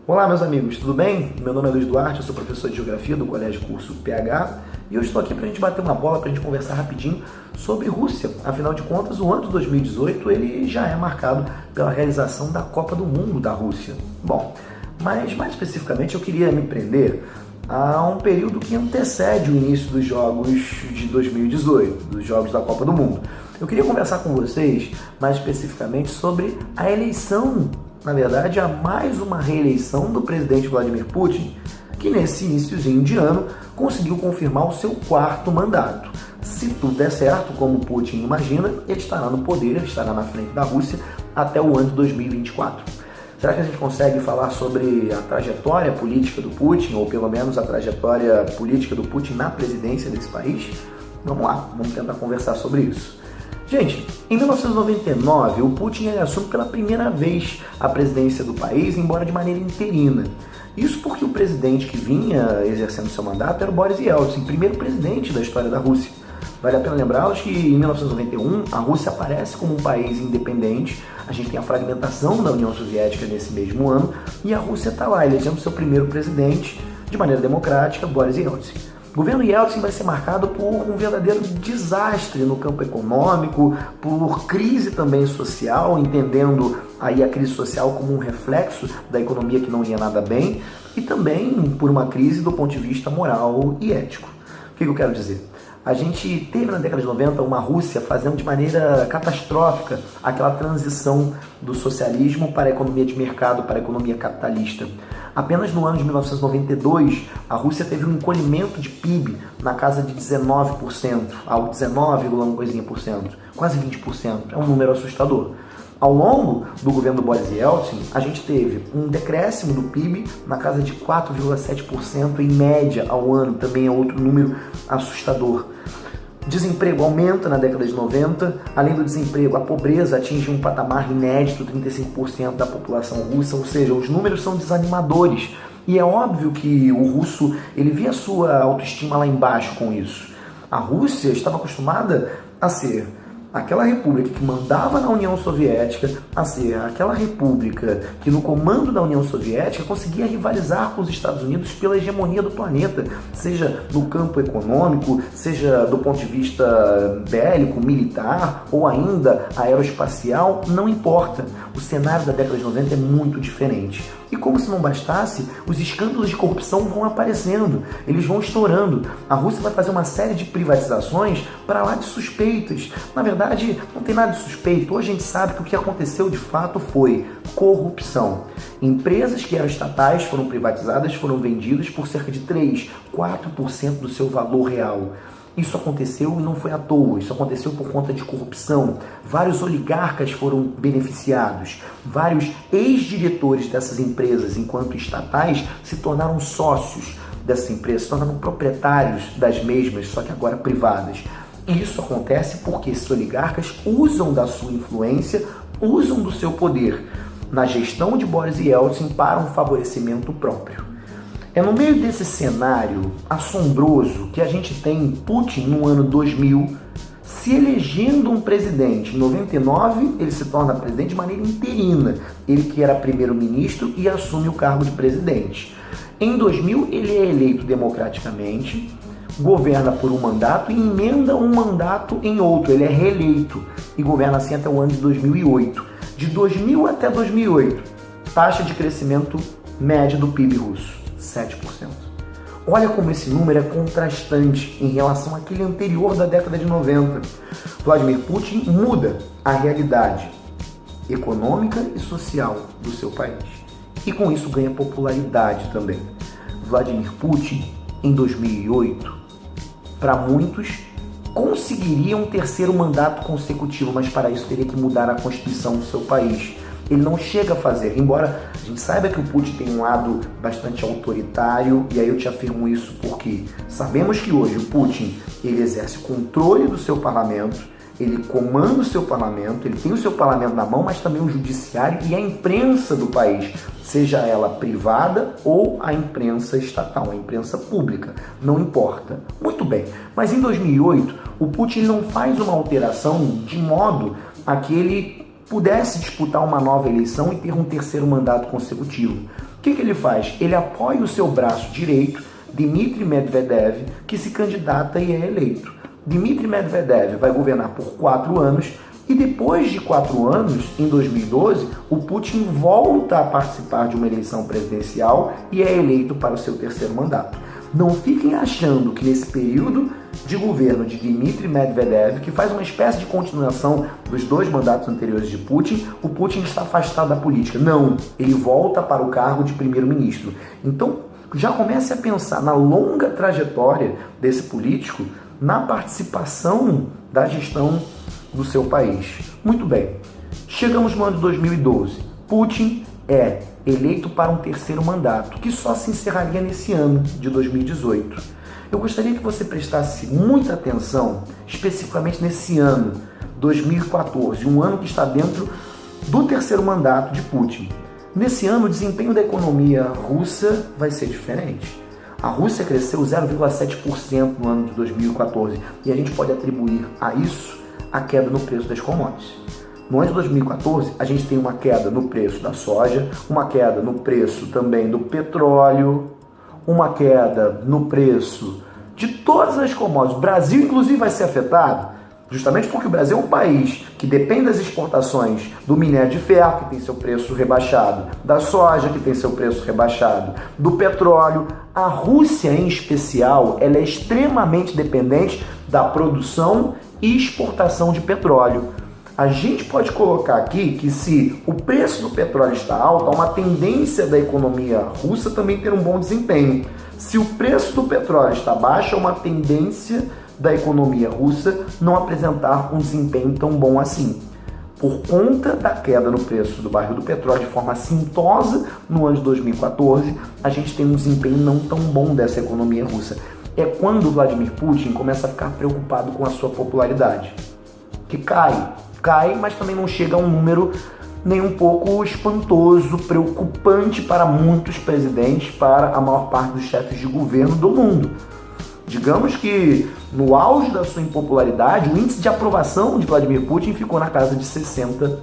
Olá, meus amigos, tudo bem? Meu nome é Luiz Duarte, eu sou professor de Geografia do Colégio Curso PH e eu estou aqui para a gente bater uma bola, para a gente conversar rapidinho sobre Rússia. Afinal de contas, o ano de 2018 ele já é marcado pela realização da Copa do Mundo da Rússia. Bom, mas mais especificamente eu queria me prender a um período que antecede o início dos Jogos de 2018, dos Jogos da Copa do Mundo. Eu queria conversar com vocês mais especificamente sobre a eleição, na verdade, a mais uma reeleição do presidente Vladimir Putin, que nesse iniciozinho de ano conseguiu confirmar o seu 4º mandato. Se tudo der certo, como Putin imagina, ele estará no poder, ele estará na frente da Rússia até o ano de 2024. Será que a gente consegue falar sobre a trajetória política do Putin, ou pelo menos a trajetória política do Putin na presidência desse país? Vamos lá, vamos tentar conversar sobre isso. Gente, em 1999, o Putin assume pela primeira vez a presidência do país, embora de maneira interina. Isso porque o presidente que vinha exercendo seu mandato era o Boris Yeltsin, primeiro presidente da história da Rússia. Vale a pena lembrá-los que em 1991 a Rússia aparece como um país independente, a gente tem a fragmentação da União Soviética nesse mesmo ano, e a Rússia está lá, elegendo seu primeiro presidente de maneira democrática, Boris Yeltsin. O governo Yeltsin vai ser marcado por um verdadeiro desastre no campo econômico, por crise também social, entendendo aí a crise social como um reflexo da economia que não ia nada bem, e também por uma crise do ponto de vista moral e ético. O que eu quero dizer? A gente teve na década de 90 uma Rússia fazendo de maneira catastrófica aquela transição do socialismo para a economia de mercado, para a economia capitalista. Apenas no ano de 1992, a Rússia teve um encolhimento de PIB na casa de 19%, ao 19,1%, quase 20%. É um número assustador. Ao longo do governo do Boris Yeltsin, a gente teve um decréscimo do PIB na casa de 4,7% em média ao ano, também é outro número assustador. Desemprego aumenta na década de 90, além do desemprego, a pobreza atinge um patamar inédito, 35% da população russa, ou seja, os números são desanimadores. E é óbvio que o russo ele vê a sua autoestima lá embaixo com isso. A Rússia estava acostumada a ser aquela república que mandava na União Soviética, a ser aquela república que no comando da União Soviética conseguia rivalizar com os Estados Unidos pela hegemonia do planeta, seja no campo econômico, seja do ponto de vista bélico, militar ou ainda aeroespacial, não importa. O cenário da década de 90 é muito diferente. E como se não bastasse, os escândalos de corrupção vão aparecendo, eles vão estourando. A Rússia vai fazer uma série de privatizações para lá de suspeitas. Na verdade, não tem nada de suspeito. Hoje a gente sabe que o que aconteceu de fato foi corrupção. Empresas que eram estatais foram privatizadas, foram vendidas por cerca de 3, 4% do seu valor real. Isso aconteceu e não foi à toa, isso aconteceu por conta de corrupção. Vários oligarcas foram beneficiados, vários ex-diretores dessas empresas, enquanto estatais, se tornaram sócios dessas empresas, se tornaram proprietários das mesmas, só que agora privadas. E isso acontece porque esses oligarcas usam da sua influência, usam do seu poder na gestão de Boris Yeltsin para um favorecimento próprio. É no meio desse cenário assombroso que a gente tem Putin no ano 2000 se elegendo um presidente. Em 99 ele se torna presidente de maneira interina, ele que era primeiro-ministro e assume o cargo de presidente. Em 2000 ele é eleito democraticamente, governa por um mandato e emenda um mandato em outro, ele é reeleito e governa assim até o ano de 2008. De 2000 até 2008, taxa de crescimento média do PIB russo. 7%. Olha como esse número é contrastante em relação àquele anterior da década de 90. Vladimir Putin muda a realidade econômica e social do seu país. E com isso ganha popularidade também. Vladimir Putin, em 2008, para muitos, conseguiria um 3º mandato consecutivo, mas para isso teria que mudar a Constituição do seu país. Ele não chega a fazer, embora a gente saiba que o Putin tem um lado bastante autoritário, e aí eu te afirmo isso porque sabemos que hoje o Putin ele exerce controle do seu parlamento, ele comanda o seu parlamento, ele tem o seu parlamento na mão, mas também o judiciário e a imprensa do país, seja ela privada ou a imprensa estatal, a imprensa pública, não importa. Muito bem, mas em 2008 o Putin não faz uma alteração de modo a que ele pudesse disputar uma nova eleição e ter um 3º mandato consecutivo. que ele faz? Ele apoia o seu braço direito, Dmitry Medvedev, que se candidata e é eleito. Dmitry Medvedev vai governar por 4 anos e depois de 4 anos, em 2012, o Putin volta a participar de uma eleição presidencial e é eleito para o seu 3º mandato. Não fiquem achando que nesse período de governo de Dmitry Medvedev, que faz uma espécie de continuação dos 2 mandatos anteriores de Putin, o Putin está afastado da política. Não, ele volta para o cargo de primeiro-ministro. Então, já comece a pensar na longa trajetória desse político, na participação da gestão do seu país. Muito bem, chegamos no ano de 2012. Putin é eleito para um 3º mandato, que só se encerraria nesse ano de 2018. Eu gostaria que você prestasse muita atenção, especificamente nesse ano, 2014, um ano que está dentro do 3º mandato de Putin. Nesse ano, o desempenho da economia russa vai ser diferente. A Rússia cresceu 0,7% no ano de 2014 e a gente pode atribuir a isso a queda no preço das commodities. No ano de 2014, a gente tem uma queda no preço da soja, uma queda no preço também do petróleo, uma queda no preço de todas as commodities. O Brasil, inclusive, vai ser afetado, justamente porque o Brasil é um país que depende das exportações do minério de ferro, que tem seu preço rebaixado, da soja, que tem seu preço rebaixado, do petróleo. A Rússia, em especial, ela é extremamente dependente da produção e exportação de petróleo. A gente pode colocar aqui que se o preço do petróleo está alto, há uma tendência da economia russa também ter um bom desempenho. Se o preço do petróleo está baixo, há uma tendência da economia russa não apresentar um desempenho tão bom assim. Por conta da queda no preço do barril do petróleo de forma assintosa no ano de 2014, a gente tem um desempenho não tão bom dessa economia russa. É quando Vladimir Putin começa a ficar preocupado com a sua popularidade, que cai, mas também não chega a um número nem um pouco espantoso, preocupante para muitos presidentes, para a maior parte dos chefes de governo do mundo. Digamos que no auge da sua impopularidade, o índice de aprovação de Vladimir Putin ficou na casa de 60%.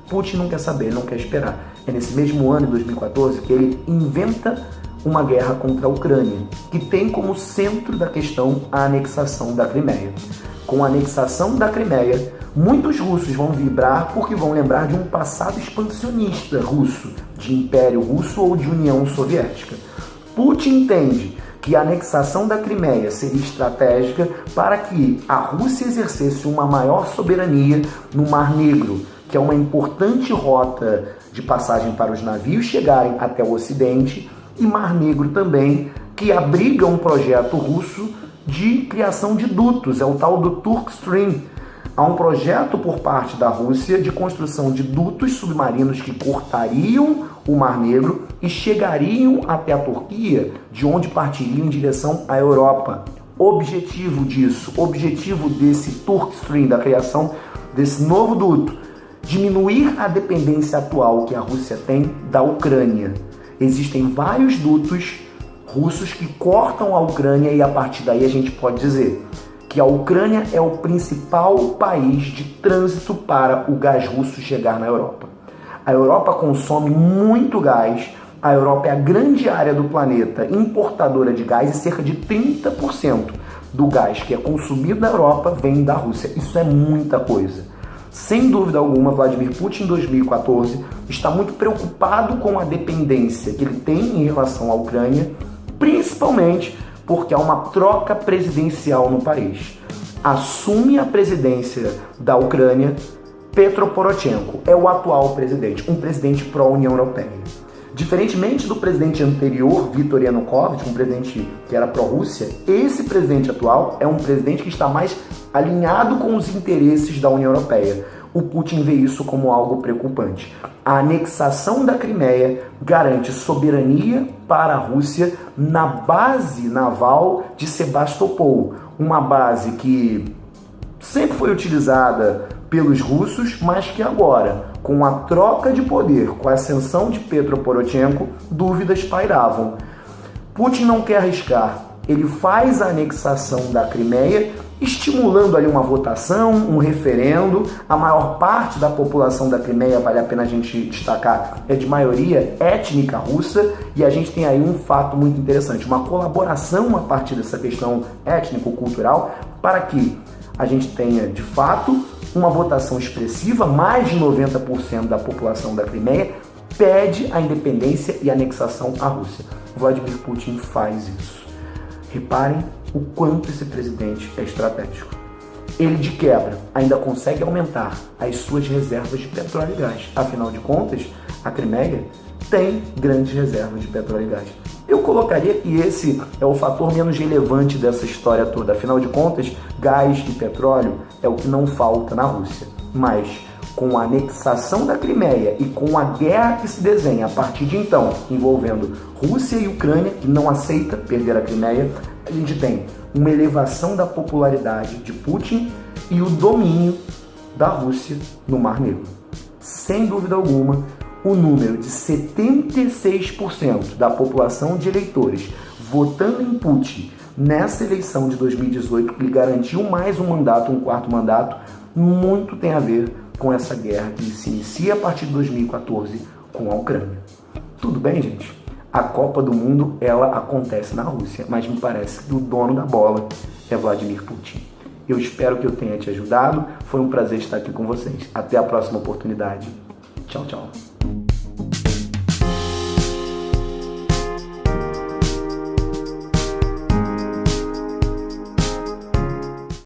Putin não quer saber, não quer esperar. É nesse mesmo ano, em 2014, que ele inventa uma guerra contra a Ucrânia, que tem como centro da questão a anexação da Crimeia. Com a anexação da Crimeia, muitos russos vão vibrar porque vão lembrar de um passado expansionista russo, de Império Russo ou de União Soviética. Putin entende que a anexação da Crimeia seria estratégica para que a Rússia exercesse uma maior soberania no Mar Negro, que é uma importante rota de passagem para os navios chegarem até o Ocidente, e Mar Negro também, que abriga um projeto russo de criação de dutos, é o tal do Turk Stream. Há um projeto por parte da Rússia de construção de dutos submarinos que cortariam o Mar Negro e chegariam até a Turquia, de onde partiriam em direção à Europa. Objetivo desse Turk Stream, da criação desse novo duto, diminuir a dependência atual que a Rússia tem da Ucrânia. Existem vários dutos russos que cortam a Ucrânia e a partir daí a gente pode dizer que a Ucrânia é o principal país de trânsito para o gás russo chegar na Europa. A Europa consome muito gás, a Europa é a grande área do planeta importadora de gás e cerca de 30% do gás que é consumido na Europa vem da Rússia. Isso é muita coisa. Sem dúvida alguma, Vladimir Putin, em 2014, está muito preocupado com a dependência que ele tem em relação à Ucrânia, principalmente porque há uma troca presidencial no país. Assume a presidência da Ucrânia Petro Poroshenko, é o atual presidente, um presidente pró-União Europeia. Diferentemente do presidente anterior, Viktor Yanukovych, um presidente que era pró-Rússia, esse presidente atual é um presidente que está mais alinhado com os interesses da União Europeia. O Putin vê isso como algo preocupante. A anexação da Crimeia garante soberania para a Rússia na base naval de Sebastopol, uma base que sempre foi utilizada pelos russos, mas que agora, com a troca de poder, com a ascensão de Petro Poroshenko, dúvidas pairavam. Putin não quer arriscar, ele faz a anexação da Crimeia estimulando ali uma votação, um referendo. A maior parte da população da Crimeia, vale a pena a gente destacar, é de maioria étnica russa, e a gente tem aí um fato muito interessante, uma colaboração a partir dessa questão étnico-cultural para que a gente tenha, de fato, uma votação expressiva. Mais de 90% da população da Crimeia pede a independência e anexação à Rússia. Vladimir Putin faz isso. Reparem o quanto esse presidente é estratégico. Ele, de quebra, ainda consegue aumentar as suas reservas de petróleo e gás. Afinal de contas, a Crimeia tem grandes reservas de petróleo e gás. Eu colocaria que esse é o fator menos relevante dessa história toda. Afinal de contas, gás e petróleo é o que não falta na Rússia. Mas, com a anexação da Crimeia e com a guerra que se desenha a partir de então, envolvendo Rússia e Ucrânia, que não aceita perder a Crimeia, a gente tem uma elevação da popularidade de Putin e o domínio da Rússia no Mar Negro. Sem dúvida alguma, o número de 76% da população de eleitores votando em Putin nessa eleição de 2018, que lhe garantiu mais um mandato, um quarto mandato, muito tem a ver com essa guerra que se inicia a partir de 2014 com a Ucrânia. Tudo bem, gente? A Copa do Mundo, ela acontece na Rússia, mas me parece que o dono da bola é Vladimir Putin. Eu espero que eu tenha te ajudado. Foi um prazer estar aqui com vocês. Até a próxima oportunidade. Tchau, tchau.